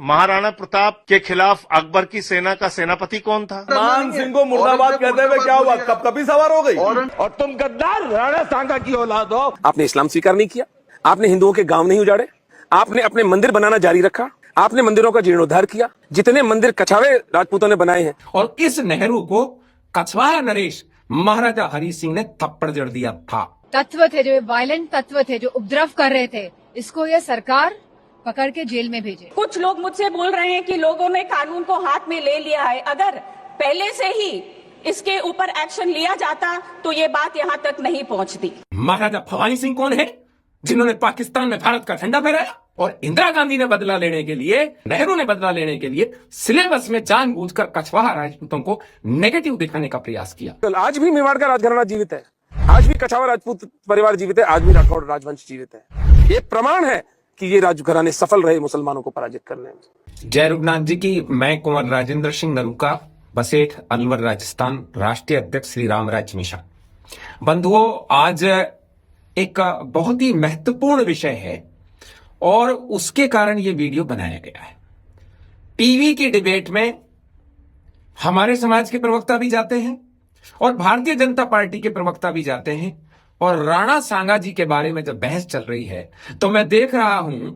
महाराणा प्रताप के खिलाफ अकबर की सेना का सेनापति कौन था? मान सिंह को मुर्दाबाद कहते हुए क्या हुआ, कब कभी सवार हो गई? और तुम गद्दार राणा सांगा की औलाद हो। आपने इस्लाम स्वीकार नहीं किया, आपने हिंदुओं के गांव नहीं उजाड़े, आपने अपने मंदिर बनाना जारी रखा, आपने मंदिरों का जीर्णोद्धार किया। जितने मंदिर कछावे राजपूतों ने बनाए हैं, और इस नेहरू को कछवाहा नरेश महाराजा हरि सिंह ने थप्पड़ जड़ दिया था। तत्व थे जो वायलेंट तत्व थे, जो उपद्रव कर रहे थे, इसको ये सरकार पकड़ के जेल में भेजे। कुछ लोग मुझसे बोल रहे हैं कि लोगों ने कानून को हाथ में ले लिया है। अगर पहले से ही इसके ऊपर एक्शन लिया जाता तो ये बात यहाँ तक नहीं पहुँचती। महाराजा भवानी सिंह कौन है, जिन्होंने पाकिस्तान में भारत का झंडा फहराया? और इंदिरा गांधी ने बदला लेने के लिए, नेहरू ने बदला लेने के लिए सिलेबस में जानबूझकर कछवाहा राजपूतों को नेगेटिव दिखाने का प्रयास किया। आज भी मेवाड़ का राजघराना जीवित है, आज भी कछावा राजपूत परिवार जीवित है, आज भी राठौड़ राजवंश जीवित है। ये प्रमाण है कि ये राजघराने सफल रहे मुसलमानों को पराजित करने में। जय रुगनाथ जी की। मैं कुंवर राजेंद्र सिंह नरूका, बसेठ, अलवर, राजस्थान, राष्ट्रीय अध्यक्ष श्री रामराज मिशन। बंधुओं, आज एक बहुत ही महत्वपूर्ण विषय है और उसके कारण ये वीडियो बनाया गया है। टीवी की डिबेट में हमारे समाज के प्रवक्ता भी जाते हैं और भारतीय जनता पार्टी के प्रवक्ता भी जाते हैं, और राणा सांगा जी के बारे में जब बहस चल रही है तो मैं देख रहा हूं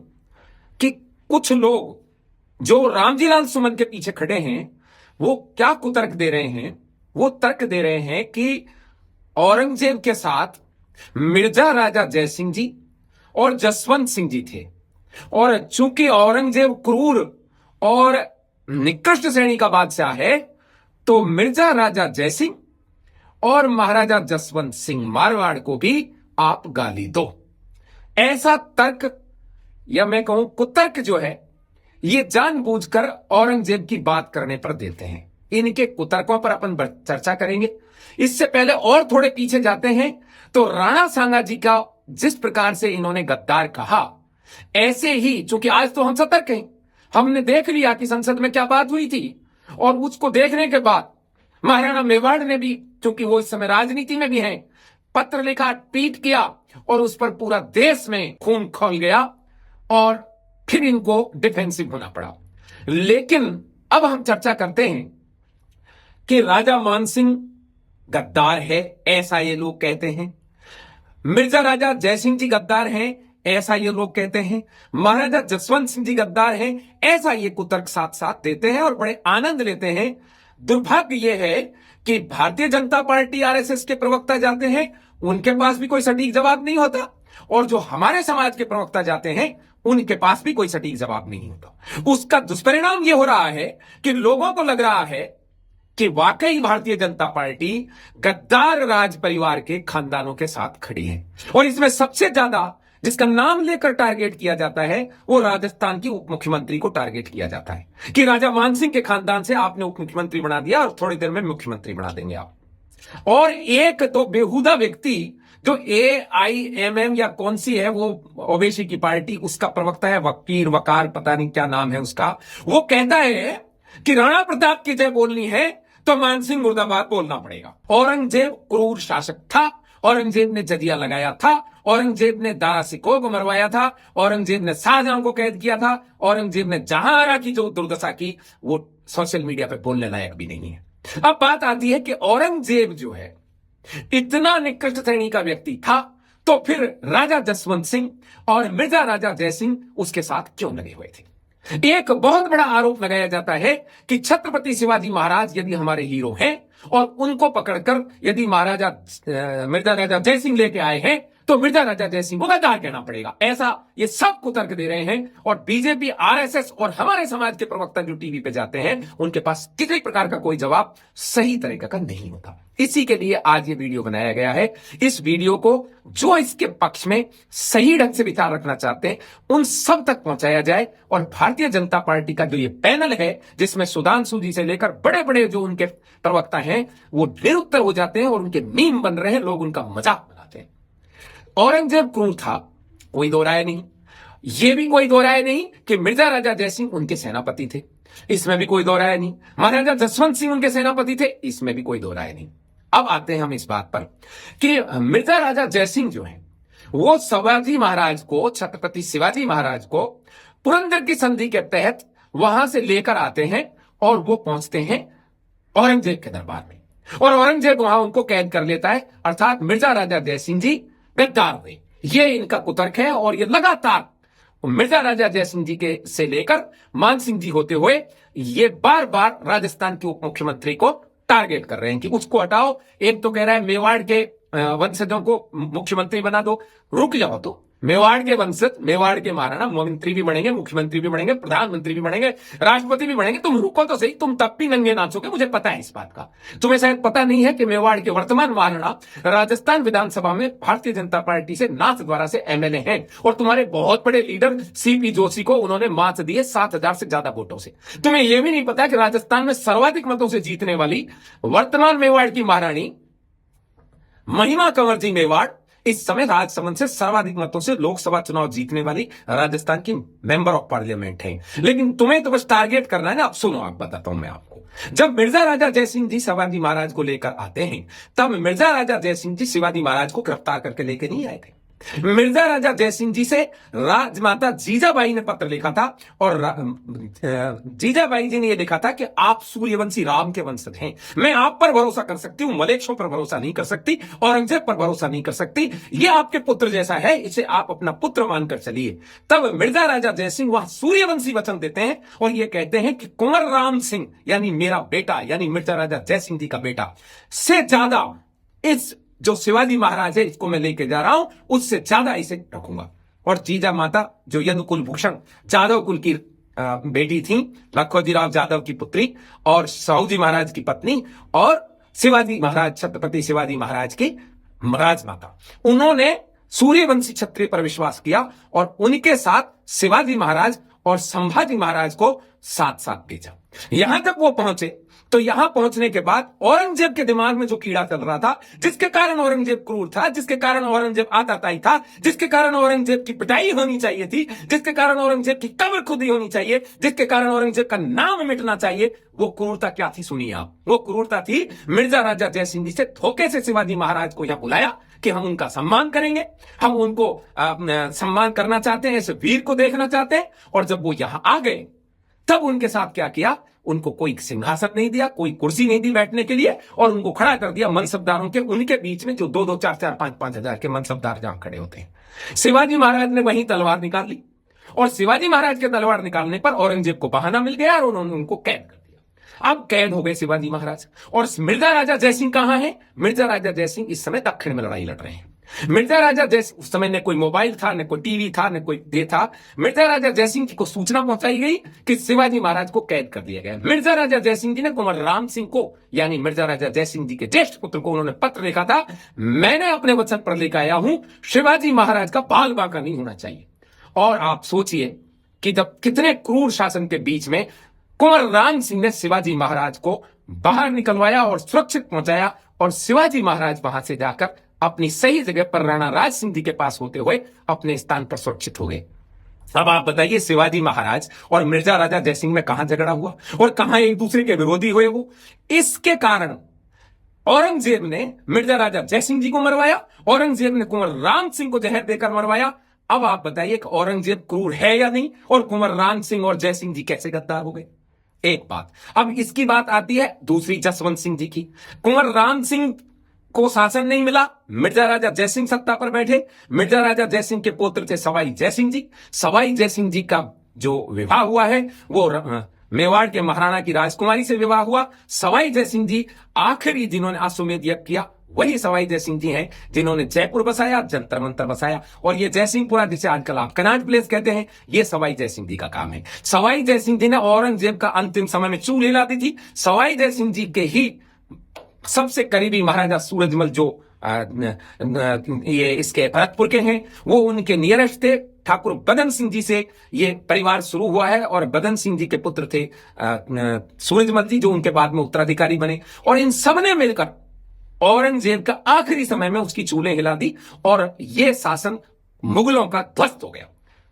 कि कुछ लोग जो रामजी लाल सुमन के पीछे खड़े हैं वो क्या कुतर्क दे रहे हैं। वो तर्क दे रहे हैं कि औरंगजेब के साथ मिर्जा राजा जयसिंह जी और जसवंत सिंह जी थे, और चूंकि औरंगजेब क्रूर और निकृष्ट श्रेणी का बादशाह है तो मिर्जा राजा जयसिंह और महाराजा जसवंत सिंह मारवाड़ को भी आप गाली दो। ऐसा तर्क, या मैं कहूं कुतर्क जो है, ये जानबूझकर औरंगजेब की बात करने पर देते हैं। इनके कुतर्कों पर अपन चर्चा करेंगे। इससे पहले और थोड़े पीछे जाते हैं तो राणा सांगा जी का जिस प्रकार से इन्होंने गद्दार कहा, ऐसे ही, चूंकि आज तो हम सतर्क हैं, हमने देख लिया कि संसद में क्या बात हुई थी, और उसको देखने के बाद महाराणा मेवाड़ ने भी, चूंकि वो इस समय राजनीति में भी हैं, पत्र लिखा, ट्वीट किया, और उस पर पूरा देश में खून खौल गया और फिर इनको डिफेंसिव होना पड़ा। लेकिन अब हम चर्चा करते हैं कि राजा मानसिंह गद्दार है, ऐसा ये लोग कहते हैं। मिर्जा राजा जयसिंह जी गद्दार हैं, ऐसा ये लोग कहते हैं। महाराजा जसवंत सिंह जी गद्दार हैं, ऐसा ये कुतर्क साथ साथ देते हैं और बड़े आनंद लेते हैं। दुर्भाग्य ये है कि भारतीय जनता पार्टी आरएसएस के प्रवक्ता जाते हैं, उनके पास भी कोई सटीक जवाब नहीं होता, और जो हमारे समाज के प्रवक्ता जाते हैं उनके पास भी कोई सटीक जवाब नहीं होता। उसका दुष्परिणाम ये हो रहा है कि लोगों को लग रहा है कि वाकई भारतीय जनता पार्टी गद्दार राज परिवार के खानदानों के साथ खड़ी है, और इसमें सबसे ज्यादा जिसका नाम लेकर टारगेट किया जाता है वो राजस्थान की उप मुख्यमंत्री को टारगेट किया जाता है कि राजा मानसिंह के खानदान से आपने उप मुख्यमंत्री बना दिया और थोड़ी देर में मुख्यमंत्री बना देंगे आप। और एक तो बेहुदा व्यक्ति जो AIMM या कौन सी है वो ओवैसी की पार्टी, उसका प्रवक्ता है वकीर वकार, पता नहीं क्या नाम है उसका, वो कहता है कि राणा प्रताप की जय बोलनी है तो मानसिंह मुर्दाबाद बोलना पड़ेगा। औरंगजेब क्रूर शासक था, औरंगजेब ने जजिया लगाया था, औरंगजेब ने दारा सिकोह को मरवाया था, औरंगजेब ने शाहजहां को कैद किया था, औरंगजेब ने जहांआरा की जो दुर्दशा की वो सोशल मीडिया पे बोलने लायक भी नहीं है। अब बात आती है कि औरंगजेब जो है इतना निकृष्ट श्रेणी का व्यक्ति था, तो फिर राजा जसवंत सिंह और मिर्जा राजा जयसिंह उसके साथ क्यों लगे हुए थे? एक बहुत बड़ा आरोप लगाया जाता है कि छत्रपति शिवाजी महाराज यदि हमारे हीरो हैं और उनको पकड़कर यदि मिर्जा राजा जयसिंह लेके आए हैं तो मिर्जा राजा जयसिंह को गद्दार कहना पड़ेगा। ऐसा ये सब कुतर्क दे रहे हैं, और बीजेपी, आरएसएस और हमारे समाज के प्रवक्ता जो टीवी पे जाते हैं उनके पास किसी प्रकार का कोई जवाब सही तरीके का नहीं होता। इसी के लिए आज ये वीडियो बनाया गया है। इस वीडियो को जो इसके पक्ष में सही ढंग से विचार रखना चाहते हैं उन सब तक पहुंचाया जाए, और भारतीय जनता पार्टी का जो ये पैनल है जिसमें सुधांशु जी से लेकर बड़े बड़े जो उनके प्रवक्ता हैं वो निरुत्तर हो जाते हैं और उनके मीम बन रहे हैं, लोग उनका मजाक बनाते हैं। औरंगजेब क्रूर था, कोई दो राय नहीं। ये भी कोई दो राय नहीं कि मिर्जा राजा जयसिंह उनके सेनापति थे, इसमें भी कोई दो राय नहीं। महाराजा जसवंत सिंह उनके सेनापति थे, इसमें भी कोई दो राय नहीं। अब आते हैं हम इस बात पर कि मिर्जा राजा जयसिंह जो है वो शिवाजी महाराज को, छत्रपति शिवाजी महाराज को पुरंदर की संधि के तहत वहां से लेकर आते हैं और वो पहुंचते हैं औरंगजेब के दरबार में, और औरंगजेब वहां उनको कैद कर लेता है, अर्थात मिर्जा राजा जयसिंह जी गद्दार हुए। ये इनका कुतर्क है, और ये लगातार मिर्जा राजा जयसिंह जी के से लेकर मान सिंह जी होते हुए ये बार बार राजस्थान के उप मुख्यमंत्री को टारगेट कर रहे हैं कि उसको हटाओ। एक तो कह रहा है मेवाड़ के वंशजों को मुख्यमंत्री बना दो। रुक जाओ, तो मेवाड़ के वंशज, मेवाड़ के महाराणा मंत्री भी बनेंगे, मुख्यमंत्री भी बनेंगे, प्रधानमंत्री भी बनेंगे, राष्ट्रपति भी बनेंगे। तुम रुको तो सही, तुम तब भी नंगे नाचोगे, मुझे पता है इस बात का। तुम्हें शायद पता नहीं है कि मेवाड़ के वर्तमान महाराणा राजस्थान विधानसभा में भारतीय जनता पार्टी से नाथद्वारा से एमएलए हैं, और तुम्हारे बहुत बड़े लीडर सीपी जोशी को उन्होंने मात दिए 7,000 से ज्यादा वोटों से। तुम्हें यह भी नहीं पता कि राजस्थान में सर्वाधिक मतों से जीतने वाली वर्तमान मेवाड़ की महारानी महिमा कंवर जी मेवाड़ इस समय राजसमंद से सर्वाधिक मतों से लोकसभा चुनाव जीतने वाली राजस्थान की मेंबर ऑफ पार्लियामेंट हैं। लेकिन तुम्हें तो बस टारगेट करना है ना। अब सुनो, आप बताता हूं मैं आपको। जब मिर्जा राजा जयसिंह जी शिवाजी महाराज को लेकर आते हैं, तब मिर्जा राजा जयसिंह जी शिवाजी महाराज को गिरफ्तार करके लेके नहीं आए थे। मिर्जा राजा जयसिंह जी से राजमाता जीजाबाई ने पत्र लिखा था, और जीजाबाई जी ने यह लिखा था कि आप सूर्यवंशी राम के वंशज हैं, मैं आप पर भरोसा कर सकती हूं, मलेच्छों पर भरोसा नहीं कर सकती, औरंगजेब पर भरोसा नहीं कर सकती, ये आपके पुत्र जैसा है, इसे आप अपना पुत्र मानकर चलिए। तब मिर्जा राजा जयसिंह वहां सूर्यवंशी वचन देते हैं, और ये कहते हैं कि कुंवर राम सिंह यानी मेरा बेटा, यानी मिर्जा राजा जयसिंह जी का बेटा से ज्यादा इस जो शिवाजी महाराज है इसको मैं लेके जा रहा हूं, उससे ज्यादा इसे रखूंगा। और जीजा माता जो यदुकुल भूषण जादव कुल की बेटी थी, लखोजीराव जादव की पुत्री और साहूजी महाराज की पत्नी, और शिवाजी महाराज, छत्रपति शिवाजी महाराज की राजमाता, उन्होंने सूर्यवंशी क्षत्रिय पर विश्वास किया, और उनके साथ शिवाजी महाराज और संभाजी महाराज को साथ साथ भेजा। यहां तक वो पहुंचे, तो यहां पहुंचने के बाद औरंगजेब के दिमाग में जो कीड़ा चल रहा था, जिसके कारण औरंगजेब क्रूर था, जिसके कारण औरंगजेब आताताई था, जिसके कारण औरंगजेब की पिटाई होनी चाहिए थी, जिसके कारण औरंगजेब की कब्र खुदी होनी चाहिए, जिसके कारण औरंगजेब का नाम मिटना चाहिए, वो क्रूरता क्या थी सुनिए आप। वो क्रूरता थी मिर्जा राजा जयसिंह जी से धोखे से शिवाजी महाराज को यहां बुलाया कि हम उनका सम्मान करेंगे, हम उनको सम्मान करना चाहते हैं, इस वीर को देखना चाहते हैं। और जब वो यहां आ गए, तब उनके साथ क्या किया, उनको कोई सिंहासन नहीं दिया, कोई कुर्सी नहीं दी बैठने के लिए, और उनको खड़ा कर दिया मनसबदारों के, उनके बीच में जो 2-2, 4-4, 5-5 हजार के मनसबदार जहां खड़े होते हैं। शिवाजी महाराज ने वहीं तलवार निकाल ली, और शिवाजी महाराज के तलवार निकालने पर औरंगजेब को बहाना मिल गया, और उन्होंने उनको कैद कर दिया। अब कैद हो गए शिवाजी महाराज, और मिर्जा राजा जयसिंह कहां है? मिर्जा राजा जयसिंह इस समय दक्षिण में लड़ाई लड़ रहे हैं। मिर्जा राजा जयसिंह, उस समय न कोई मोबाइल था, न कोई टीवी था, न कोई ये था। मिर्जा राजा जयसिंह को सूचना पहुंचाई गई कि शिवाजी महाराज को कैद कर दिया गया। मिर्जा राजा जयसिंह जी ने कुंवर राम सिंह को, यानी मिर्जा राजा जयसिंह जी के ज्येष्ठ पुत्र को, उन्होंने पत्र लिखा था, मैंने अपने वचन पर लेकर आया हूं, शिवाजी महाराज का बाल बांका नहीं होना चाहिए। और आप सोचिए कि जब कितने क्रूर शासन के बीच में कुंवर राम सिंह ने शिवाजी महाराज को बाहर निकलवाया और सुरक्षित पहुंचाया, और शिवाजी महाराज वहां से जाकर अपनी सही जगह पर राणा राज सिंह जी के पास होते हुए अपने स्थान पर सुरक्षित हो गए। अब आप बताइए, शिवाजी महाराज और मिर्जा राजा जयसिंह में कहां झगड़ा हुआ और कहां एक दूसरे के विरोधी हुए वो? इसके कारण औरंगजेब ने मिर्जा राजा जयसिंह जी को मरवाया, औरंगजेब ने कुंवर राम सिंह को जहर देकर मरवाया। अब आप बताइए कि औरंगजेब क्रूर है या नहीं, और कुंवर राम सिंह और जयसिंह जी कैसे गद्दार हो गए? एक बात। अब इसकी बात आती है दूसरी, जसवंत सिंह जी की। कुंवर राम सिंह को शासन नहीं मिला, मिर्जा राजा जयसिंह सत्ता पर बैठे। मिर्जा राजा जयसिंह के पुत्र थे सवाई जयसिंह जी। सवाई जयसिंह जी का जो विवाह हुआ है वो मेवाड़ के महाराणा की राजकुमारी से विवाह हुआ। सवाई जयसिंह जी आखिरी जिन्होंने अश्वमेध यज्ञ किया वही सवाई जयसिंह जी हैं, जिन्होंने जयपुर बसाया, जंतर मंतर बसाया। और ये जयसिंहपुरा, जिसे आजकल आप कनॉट प्लेस कहते हैं, ये सवाई जयसिंह जी का काम है। सवाई जयसिंह जी ने औरंगजेब का अंतिम समय में चूल हिला दी थी। सवाई जयसिंह जी के ही सबसे करीबी महाराजा सूरजमल, जो ये इसके भरतपुर के हैं, वो उनके नियरेस्ट थे। ठाकुर बदन सिंह जी से ये परिवार शुरू हुआ है, और बदन सिंह जी के पुत्र थे सूरजमल जी, जो उनके बाद में उत्तराधिकारी बने। और इन सब ने मिलकर औरंगजेब का आखिरी समय में उसकी चूलें हिला दी, और ये शासन मुगलों का ध्वस्त हो गया।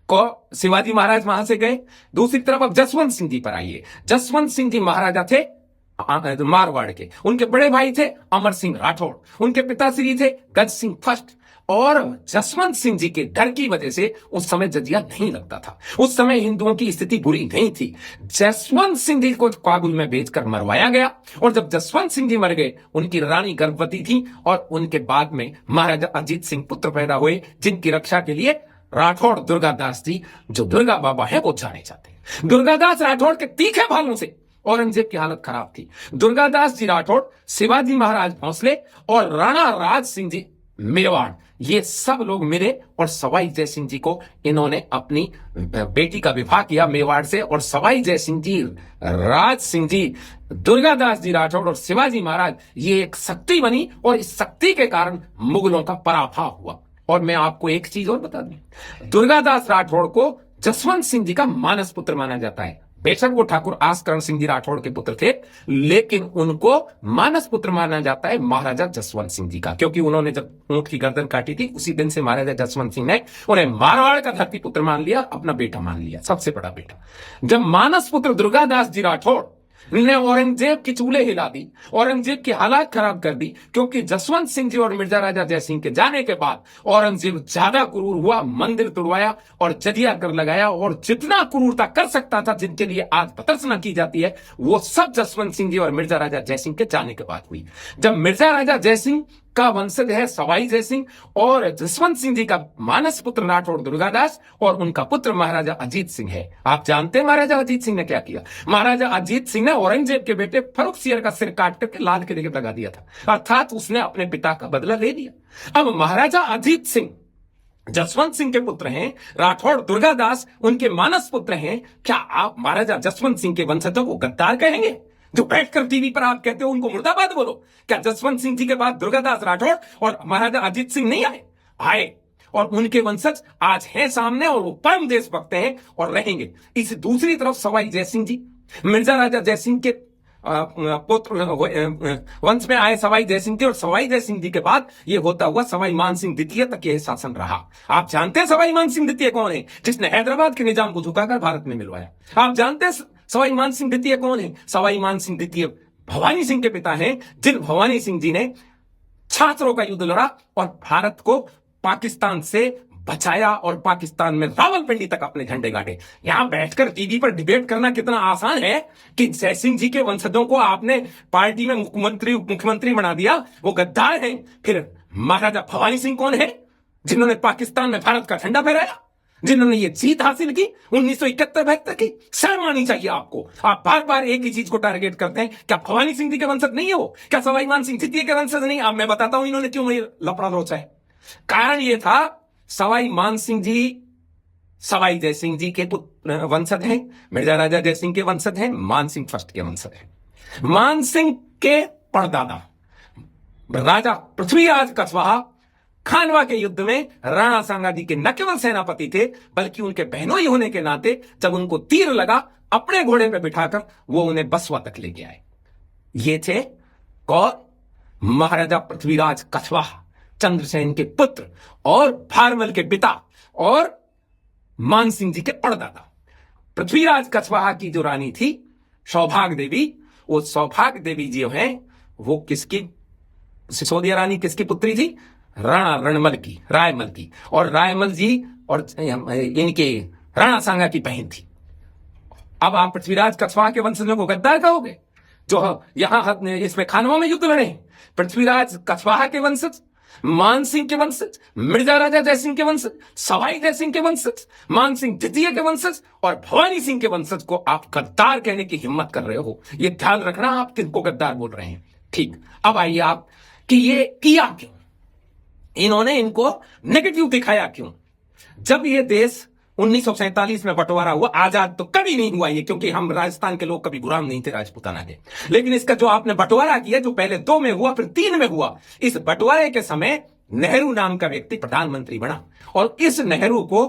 को शिवाजी महाराज वहां से गए। दूसरी तरफ अब जसवंत सिंह जी पर आइए। जसवंत सिंह जी महाराजा थे मारवाड़ के। उनके बड़े भाई थे अमर सिंह राठौड़, उनके पिताश्री थे गज सिंह फर्स्ट, और जसवंत सिंह जी के डर की वजह से उस समय जजिया नहीं लगता था। उस समय हिंदुओं की स्थिति बुरी नहीं थी। जसवंत सिंह जी को काबुल में भेजकर मरवाया गया, और जब जसवंत सिंह जी मर गए, उनकी रानी गर्भवती थी, और उनके बाद में महाराजा अजीत सिंह पुत्र पैदा हुए, जिनकी रक्षा के लिए राठौड़ दुर्गादास जी, जो दुर्गा बाबा है, वो जाने जाते हैं। दुर्गादास राठौड़ के तीखे भालों से औरंगजेब की हालत खराब थी। दुर्गादास जी राठौड़, शिवाजी महाराज भोंसले और राणा राज सिंह जी मेवाड़, ये सब लोग मिले और सवाई जय सिंह जी को इन्होंने अपनी बेटी का विवाह किया मेवाड़ से। और सवाई जय सिंह जी, राज सिंह जी, दुर्गादास जी राठौड़ और शिवाजी महाराज, ये एक शक्ति बनी, और इस शक्ति के कारण मुगलों का पराभव हुआ। और मैं आपको एक चीज और बता दूं, दुर्गादास राठौड़ को जसवंत सिंह जी का मानस पुत्र माना जाता है। बेशक वो ठाकुर आसकरण सिंह जी राठौड़ के पुत्र थे, लेकिन उनको मानस पुत्र माना जाता है महाराजा जसवंत सिंह जी का, क्योंकि उन्होंने जब ऊंट की गर्दन काटी थी, उसी दिन से महाराजा जसवंत सिंह ने उन्हें मारवाड़ का धरती पुत्र मान लिया, अपना बेटा मान लिया, सबसे बड़ा बेटा। जब मानस पुत्र दुर्गादास जी राठौड़ ने औरंगजेब की चूल्हे हिला दी, औरंगजेब की हालात खराब कर दी, क्योंकि जसवंत सिंह जी और मिर्जा राजा जय सिंह के जाने के बाद औरंगजेब ज्यादा क्रूर हुआ, मंदिर तोड़वाया और जजिया कर लगाया, और जितना क्रूरता कर सकता था, जिनके लिए आज प्रदर्शना की जाती है, वो सब जसवंत सिंह जी और मिर्जा राजा जय सिंह के जाने के बाद हुई। जब मिर्जा राजा जय सिंह का वंशज है सवाई जय सिंह, और जसवंत सिंह जी का मानस पुत्र राठौड़ दुर्गादास, और उनका पुत्र महाराजा अजीत सिंह है। आप जानते हैं महाराजा अजीत सिंह ने क्या किया? महाराजा अजीत सिंह ने औरंगजेब के बेटे फर्रुखसियर का सिर काट करके लाल किले पर लगा दिया था, अर्थात उसने अपने पिता का बदला ले लिया। अब महाराजा अजीत सिंह जसवंत सिंह के पुत्र हैं, राठौड़ दुर्गादास उनके मानस पुत्र हैं। क्या आप महाराजा जसवंत सिंह के वंशजों को गद्दार कहेंगे? जो बैठकर टीवी पर आप कहते हो उनको मुर्दाबाद बोलो। क्या जसवंत सिंह जी के बाद दुर्गादास राठौड़ और महाराजा अजीत सिंह नहीं आए? और उनके वंशज आज हैं सामने, और वो परम देशभक्त हैं और रहेंगे। इस दूसरी तरफ सवाई जय सिंह जी, मिर्जा राजा जय सिंह के पुत्र वंश में आए सवाई जय सिंह जी, और सवाई जय सिंह जी के बाद ये होता हुआ सवाई मान सिंह द्वितीय तक यह शासन रहा। आप जानते हैं सवाई मान सिंह द्वितीय कौन है? जिसने हैदराबाद के निजाम को झुकाकर भारत में मिलवाया। आप जानते हैं सवाई मान सिंह द्वितीय कौन है? सवाई मान सिंह द्वितीय भवानी सिंह के पिता हैं, जिन भवानी सिंह जी ने छात्रों का युद्ध लड़ा और भारत को पाकिस्तान से बचाया, और पाकिस्तान में रावलपिंडी तक अपने झंडे गाड़े। यहां बैठकर टीवी पर डिबेट करना कितना आसान है कि जय सिंह जी के वंशजों को आपने पार्टी में मुख्यमंत्री बना दिया, वो गद्दार हैं। फिर महाराजा भवानी सिंह कौन है? जिन्होंने पाकिस्तान में भारत का झंडा फहराया, जिन्होंने ये जीत हासिल की 1971-72 की। शर्म आनी चाहिए आपको। आप बार बार एक ही चीज को टारगेट करते हैं। क्या भवानी सिंह जी के वंशज नहीं है वो? क्या सवाई मान सिंह द्वितीय के वंशज नहीं? अब मैं बताता हूं इन्होंने क्यों लफड़ा रोचा है। कारण ये था, सवाई मान सिंह जी सवाई जय सिंह जी के वंशज हैं, मिर्जा राजा जय सिंह के वंशज हैं, मान सिंह फर्स्ट के वंशज हैं। मान सिंह के परदादा राजा पृथ्वीराज कछवाहा खानवा के युद्ध में राणा सांगा जी के न केवल सेनापति थे, बल्कि उनके बहनोई होने के नाते जब उनको तीर लगा, अपने घोड़े पर बिठाकर वो उन्हें बसवा तक लेके आए। ये थे कौन? महाराजा पृथ्वीराज कछवाहा, चंद्रसेन के पुत्र और भारमल के पिता, और मान सिंह जी के परदादा। पृथ्वीराज कछवाहा की जो रानी थी सौभाग्य देवी, वो सौभाग्य देवी जी हैं, वो किसकी? सिसोदिया रानी किसकी पुत्री थी? राणा रणमल की, रायमल की। और रायमल जी और इनके राणा सांगा की बहन थी। अब आप पृथ्वीराज कछवाहा के वंशजों को गद्दार कहोगे, जो यहां इसमें खानवा में युद्ध लड़े? पृथ्वीराज कछवाहा के वंशज, मान सिंह के वंशज, मिर्जा राजा जय सिंह के वंशज, सवाई जय सिंह के वंशज, मान सिंह द्वितीय के वंशज और भवानी सिंह के वंशज को आप गद्दार कहने की हिम्मत कर रहे हो। ये ध्यान रखना, आप किनको गद्दार बोल रहे हैं। ठीक, अब आइए आप कि ये किया क्यों, इन्होंने इनको नेगेटिव दिखाया क्यों? जब ये देश 1947 में बंटवारा हुआ, आजाद तो कभी नहीं हुआ ये, क्योंकि हम राजस्थान के लोग कभी गुलाम नहीं थे राजपूताना के। लेकिन इसका जो आपने बंटवारा किया, जो पहले 2 में हुआ फिर 3 में हुआ, इस बंटवारे के समय नेहरू नाम का व्यक्ति प्रधानमंत्री बना, और इस नेहरू को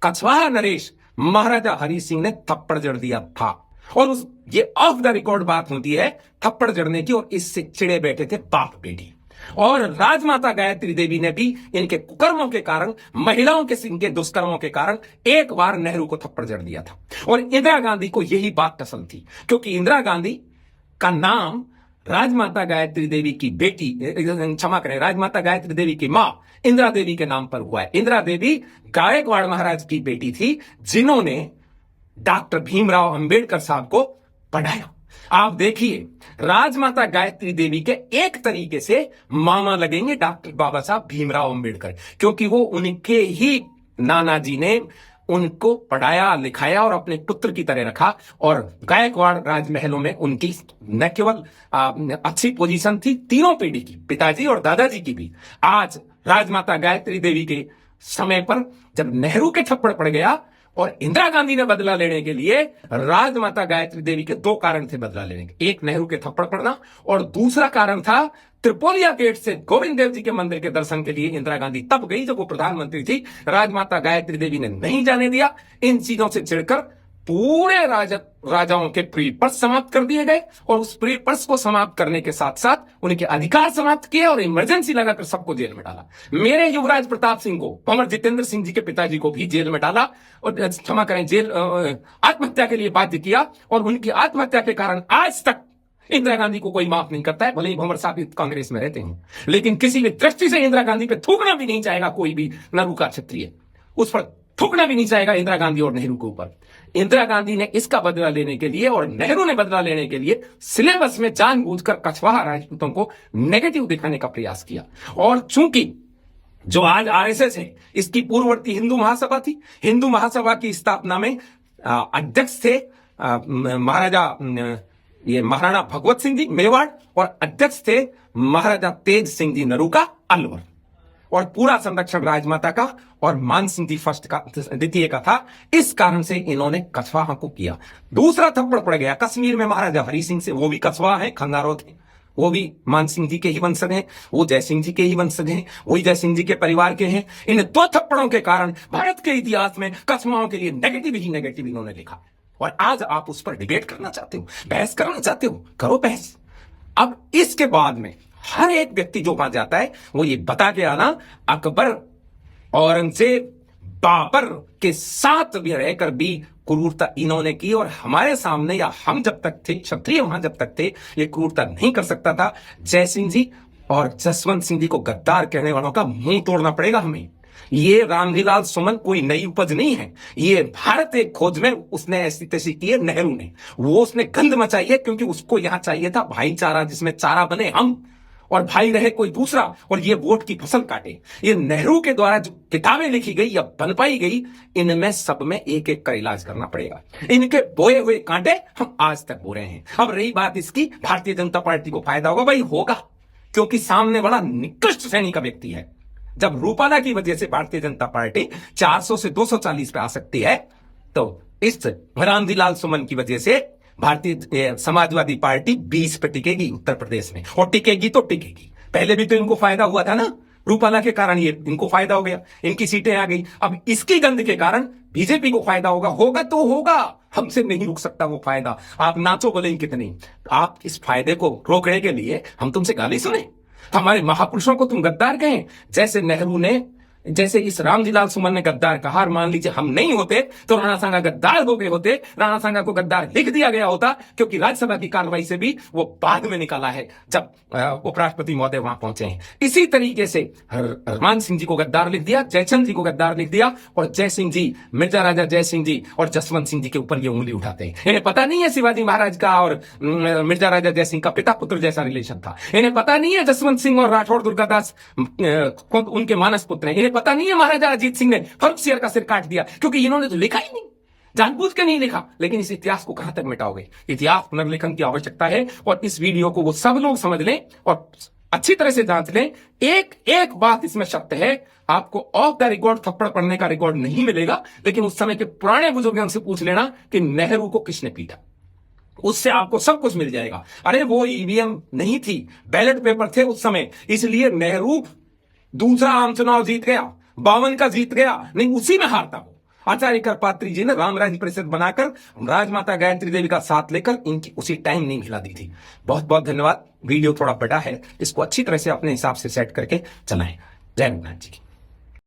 कछवाहा नरेश महाराजा हरि सिंह ने थप्पड़ जड़ दिया था। और ये ऑफ द रिकॉर्ड बात होती है थप्पड़ जड़ने की, और इससे चिड़े बैठे थे बाप बेटी। और राजमाता गायत्री देवी ने भी इनके कुकर्मों के कारण, महिलाओं के इनके दुष्कर्मों के कारण एक बार नेहरू को थप्पड़ जड़ दिया था। और इंदिरा गांधी को यही बात पसंद थी, क्योंकि इंदिरा गांधी का नाम राजमाता गायत्री देवी की बेटी, क्षमा करें, राजमाता गायत्री देवी की मां इंदिरा देवी के नाम पर हुआ है। इंदिरा देवी गायकवाड़ महाराज की बेटी थी, जिन्होंने डॉक्टर भीमराव अंबेडकर साहब को पढ़ाया। आप देखिए, राजमाता गायत्री देवी के एक तरीके से मामा लगेंगे डॉक्टर बाबा साहब भीमराव अंबेडकर, क्योंकि वो उनके ही नाना जी ने उनको पढ़ाया लिखाया और अपने पुत्र की तरह रखा। और गायकवाड़ राजमहलों में उनकी न केवल अच्छी पोजीशन थी तीनों पीढ़ी की, पिताजी और दादाजी की भी। आज राजमाता गायत्री देवी के समय पर जब नेहरू के थप्पड़ पड़ गया और इंदिरा गांधी ने बदला लेने के लिए, राजमाता गायत्री देवी के दो कारण थे बदला लेने के, एक नेहरू के थप्पड़ पड़ना और दूसरा कारण था त्रिपोलिया गेट से गोविंद देव जी के मंदिर के दर्शन के लिए इंदिरा गांधी तब गई जब वो प्रधानमंत्री थी। राजमाता गायत्री देवी ने नहीं जाने दिया। इन चीजों से चिढ़कर पूरे राजाओं के प्री पर्स समाप्त कर दिए गए और उस प्री पर्स को समाप्त करने के साथ साथ उनके अधिकार समाप्त किए और इमरजेंसी लगाकर सबको जेल में डाला। मेरे युवराज प्रताप सिंह को, अमर जितेंद्र सिंह जी के पिताजी को भी जेल में डाला और क्षमा करें, जेल आत्महत्या के लिए बाध्य किया। और उनकी आत्महत्या के कारण आज तक इंदिरा गांधी को कोई माफ नहीं करता है, भले ही भंवर साहब कांग्रेस में रहते हैं, लेकिन किसी भी दृष्टि से इंदिरा गांधी पे थूकना भी नहीं चाहेगा कोई भी नरूका क्षत्रिय, उस पर थूकना भी नहीं चाहेगा इंदिरा गांधी और नेहरू के ऊपर। इंदिरा गांधी ने इसका बदला लेने के लिए और नेहरू ने बदला लेने के लिए सिलेबस में जानबूझकर कछवाहा राजपूतों को नेगेटिव दिखाने का प्रयास किया। और चूंकि जो आज आरएसएस है, इसकी पूर्ववर्ती हिंदू महासभा थी। हिंदू महासभा की स्थापना में अध्यक्ष थे महाराणा भगवत सिंह जी मेवाड़ और अध्यक्ष थे महाराजा तेज सिंह जी नरूका अलवर। और पूरा संरक्षण राजमाता का और मान सिंह जी फर्स्ट का, द्वितीय का था। इस कारण से इन्होंने कछवाहा को किया। दूसरा थप्पड़ पड़ गया कश्मीर में महाराजा हरि सिंह से, वो भी कछवाहा है, खंगारो थे, वो भी मान सिंह जी के ही वंशज हैं, वो जय सिंह जी के ही वंशज हैं, वही जय सिंह जी के परिवार के हैं। इन दो थप्पड़ों के कारण भारत के इतिहास में कछवाहों के लिए नेगेटिव ही नेगेटिव इन्होंने लिखा। और आज आप उस पर डिबेट करना चाहते हो, बहस करना चाहते हो, करो बहस। अब इसके बाद में हर एक व्यक्ति जो वहां जाता है वो ये बता के आना, अकबर औरंगजेब बाबर के साथ भी रहकर भी क्रूरता इन्होंने की और हमारे सामने, या हम जब तक थे, क्षत्रिय वहां जब तक थे, ये क्रूरता नहीं कर सकता था। जय सिंह जी और जसवंत सिंह जी को गद्दार कहने वालों का मुंह तोड़ना पड़ेगा हमें। ये रामजीलाल सुमन कोई नई उपज नहीं है, ये भारत एक खोज में उसने ऐसी तैसी की है नेहरू ने, वो उसने गंद मचाई है, क्योंकि उसको यहां चाहिए था भाईचारा, जिसमें चारा बने हम और भाई रहे कोई दूसरा, और ये वोट की फसल काटे। ये नेहरू के द्वारा जो किताबें लिखी गई या बन पाई गई, इनमें सब में एक एक का इलाज करना पड़ेगा। इनके बोए हुए कांटे हम आज तक बो रहे हैं। अब रही बात इसकी, भारतीय जनता पार्टी को फायदा होगा, भाई होगा, क्योंकि सामने बड़ा निकृष्ट श्रेणी का व्यक्ति है। जब रूपाला की वजह से भारतीय जनता पार्टी 400 से 240 पे आ सकती है, तो इस रामजीलाल सुमन की वजह से भारतीय समाजवादी पार्टी 20 पे टिकेगी उत्तर प्रदेश में, और टिकेगी तो टिकेगी। पहले भी तो इनको फायदा हुआ था ना, रूपाला के कारण ये इनको फायदा हो गया, इनकी सीटें आ गई। अब इसकी गंद के कारण बीजेपी को फायदा होगा तो होगा, हमसे नहीं रुक सकता वो फायदा। आप नाचो बोले कितनी, आप इस फायदे को रोकने के लिए हम तुमसे गाली सुने, हमारे महापुरुषों को तुम गद्दार कहें, जैसे नेहरू ने, जैसे इस रामजीलाल सुमन ने गद्दार कहा। मान लीजिए हम नहीं होते तो राणा सांगा गद्दार हो गए होते, राणा सांगा को गद्दार लिख दिया गया होता, क्योंकि राज्यसभा की कार्रवाई से भी वो बाद में निकाला है जब उपराष्ट्रपति महोदय वहां पहुंचे हैं। इसी तरीके से मान सिंह जी को गद्दार लिख दिया, जयचंद जी को गद्दार लिख दिया, और जय सिंह जी, मिर्जा राजा जय सिंह जी और जसवंत सिंह जी के ऊपर ये उंगली उठाते हैं। इन्हें पता नहीं है शिवाजी महाराज का और मिर्जा राजा जय सिंह का पिता पुत्र जैसा रिलेशन था। इन्हें पता नहीं है जसवंत सिंह और राठौड़ दुर्गादास उनके मानस पुत्र हैं। पता नहीं है महाराजा अजीत सिंह ने फर्रुख सियर का सिर काट दिया, क्योंकि इन्होंने तो लिखा ही नहीं, जानबूझ के नहीं लिखा। लेकिन इस इतिहास को कहां तक मिटाओगे? इतिहास पुनर्लेखन की आवश्यकता है, और इस वीडियो को वो सब लोग समझ लें और अच्छी तरह से जांच लें। एक एक बात इसमें सत्य है, आपको ऑफ द रिकॉर्ड थप्पड़ पड़ने का रिकॉर्ड नहीं मिलेगा, लेकिन उस समय के पुराने बुजुर्गों से पूछ लेना कि नेहरू को किसने पीटा, उससे आपको सब कुछ मिल जाएगा। अरे वो ईवीएम नहीं थी, बैलेट पेपर थे उस समय, इसलिए नेहरू दूसरा आम चुनाव जीत गया, 52 का जीत गया, नहीं उसी में हारता वो। आचार्य करपात्री जी ने रामराज परिषद बनाकर राजमाता गायत्री देवी का साथ लेकर इनकी उसी टाइम नहीं मिला दी थी। बहुत बहुत धन्यवाद। वीडियो थोड़ा बड़ा है, इसको अच्छी तरह से अपने हिसाब से सेट करके चलाएं। जय रघुनाथ जी की।